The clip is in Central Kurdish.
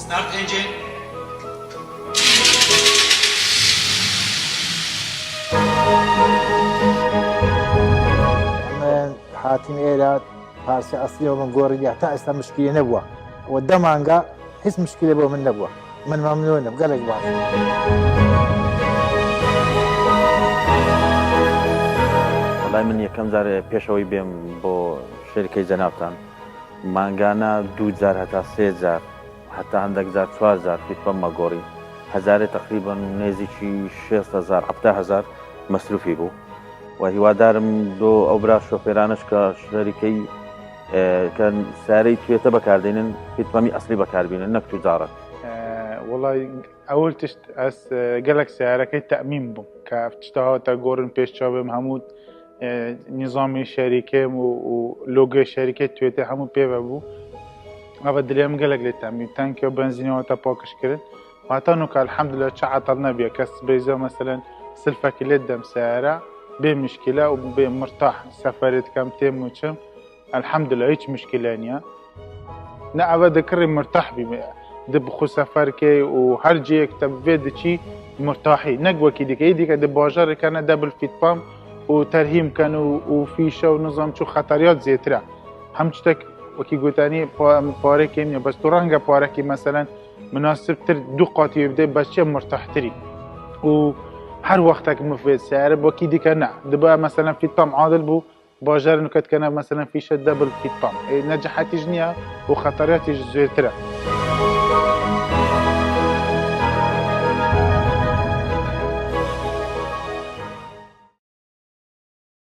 Start engine. من هاتين إيراد فارسي أصلي ومن قوري تا إسلام مشكلة نبوة والدمانقة حس مشكلة بو من نبوة من ممنون بقلق باش والله من یەکەم جار پێشەوەی بێم بۆ شەریکەی جەنابتان مانگانە 2000 هەتا 3000 هەتا هەندێک جار 4000 فیتپەممە گۆڕی هەزارێ تقریبان نێزیکی 6000 7000 مەسروفی بوو و هیوادارم دۆ ئەو برا شۆفێرانش کە شەریکەی کە سارەی توێتە بەکاردێنن فیتپەمی ئەسلی بەکاربێنن نەک توجارە. والله أول تشت أس جالك سيارة تأمين بوم كافتشتها تجورن بيش شابم همود نظام شركة ولوجو شركة تويتي همود بيبو أبدليهم جالك للتأمين تانك وبنزين وتباكش كرد وحتى إنه الحمد لله شعطلنا بيا كاس بيزا مثلا سلفة كيلت دم سيارة بمشكلة وبمرتاح سفرت كم تيم وشم الحمد لله هيك مشكلة يعني نا أبدا كريم مرتاح بي دب خو سفر كي وهر جي كتب فيد شي مرتاحي نقوى كي ديك ايديك دب باجر كان دبل فيت بام وترهيم كانوا وفيشه ونظام شو خطريات زيترا هم تشتك وكي قلتاني باره كيميا بس ترانجا باره كي مثلا مناسب تر دو قاطي يبدا بس شي مرتاح تري وهر وقتك مفيد سعر وكي ديك نا دبا مثلا فيت بام عادل بو باجر انه كان مثلا فيشه دبل فيت بام نجحت جنيا وخطريات زيترا